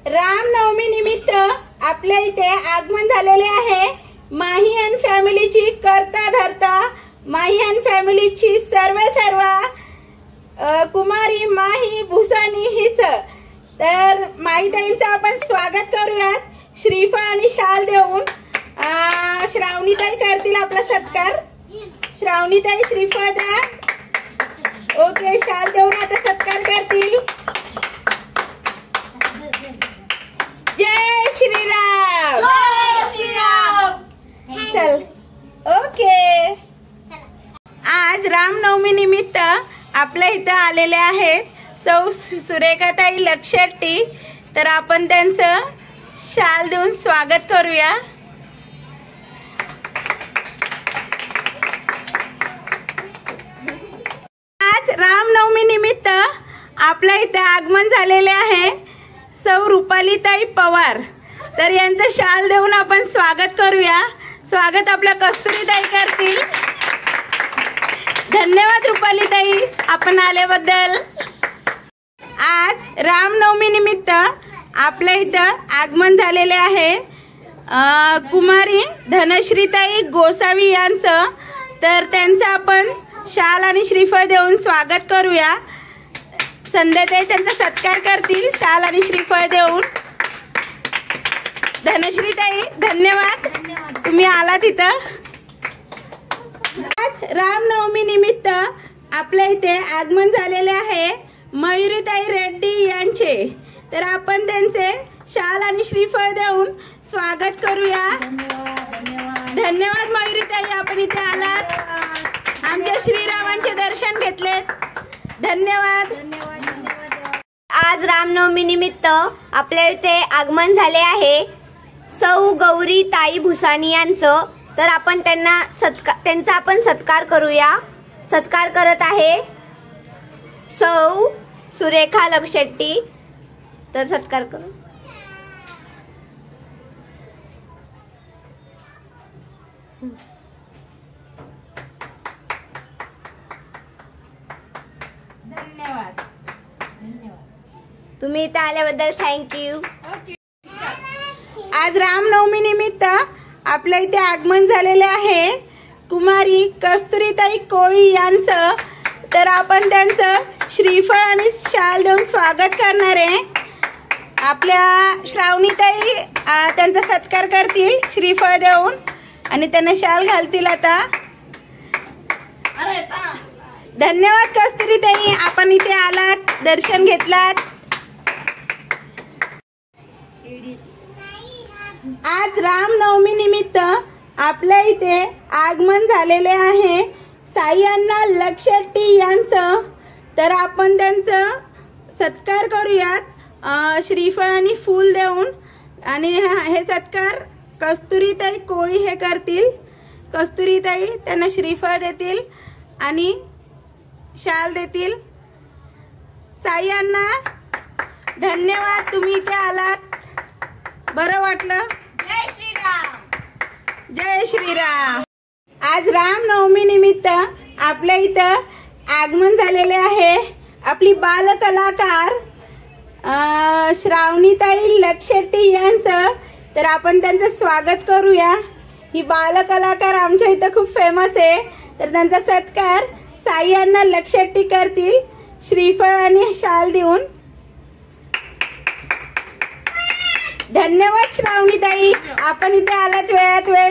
रामनवमी निमित्त आपल्या इथे आगमन झालेले आहे माहीयन फॅमिलीची करता धरता माहीयन फॅमिलीची सर्व कुमारी माही भूसानी हीच। तर माईताईंचं आपण स्वागत करूयात श्रीफळ आणि शाल देऊन। श्रावणीताई करतील आपला सत्कार। श्रावणीताई श्रीफळ द्या। ओके, शाल देऊन आता सत्कार करतील। जय श्रीराम। जय श्रीराम। चल ओके। आज रामनवमी निमित्त आपल्या इथं आलेले आहेत सौ सुरेखाताई लक्षेट्टी। तर आपण त्यांचं शाल देऊन स्वागत करूया। आज रामनवमी निमित्त आपल्या इथे आगमन झालेले आहे सौ रुपालीताई पवार। तर यांचं शाल देऊन आपण स्वागत करूया। स्वागत आपल्या कस्तुरीताई करतील। धन्यवाद रुपालीताई आपण आल्याबद्दल। आज रामनवमी निमित्त आपल्या इथं आगमन झालेले आहे कुमारी धनश्रीताई गोसावी यांचं। तर त्यांचं आपण शाल आणि श्रीफळ देऊन स्वागत करूया। संध्याताई त्यांचा सत्कार करतील शाल आणि श्रीफळ देऊन। धनश्रीताई धन्यवाद तुम्ही आला तिथं। आज रामनवमी निमित्त आपल्या इथे आगमन झालेले आहे मयुरीताई रेड्डी यांचे। तर आपण त्यांचे शाल आणि श्रीफळ देऊन स्वागत करूया। धन्यवाद मयुरीताई आपण इथे आलात, आमच्या श्रीरामांचे दर्शन घेतलेत। धन्यवाद। आज रामनवमी निमित्त आपल्या इथे आगमन झाले आहे सौ गौरी ताई भुसानी यांचं। तर आपण त्यांचा आपण सत्कार करूया। सत्कार करत आहे सौ सुरेखा लक्षेट्टी। तर सत्कार करू। धन्यवाद। तुम्ही इथे आल्याबद्दल थँक्यू। आज रामनवमी निमित्त आपल्या इथे आगमन झालेले आहे कुमारी कस्तुरीताई कोळी यांचं। तर आपण त्यांचं श्रीफळ आणि शाल देऊन स्वागत करणार आहे। आपल्या श्रावणीताई त्यांचा सत्कार करतील श्रीफळ देऊन आणि त्यांना शाल घालतील आता। धन्यवाद कस्तुरीताई आपण इथे आलात, दर्शन घेतलात। आज रामनवमी निमित्त आपल्या इथे आगमन झालेले आहे साईअण्णा लक्षेट्टी यांचं। तर आपण त्यांचं सत्कार करूयात श्रीफळ आणि फूल देऊन। आणि हे सत्कार कस्तुरीताई कोळी हे करतील। कस्तुरीताई त्यांना श्रीफळ देतील आणि शाल देतील। साईअण्णा धन्यवाद तुम्ही इथे आलात, बरं वाटलं। जय श्रीराम। जय श्रीराम। आज रामनवमी निमित्त आपल्या इथं आगमन झालेले आहे आपली बालकलाकार श्रावणीताई लक्षेट्टी यांचं। तर आपण त्यांचं स्वागत करूया। ही बालकलाकार आमच्या इथं खूप फेमस आहे। तर त्यांचा सत्कार साईअण्णा लक्षेट्टी करतील श्रीफळ आणि शाल देऊन। धन्यवाद श्रावणीताई आपण इथे आलात वेळात वेळ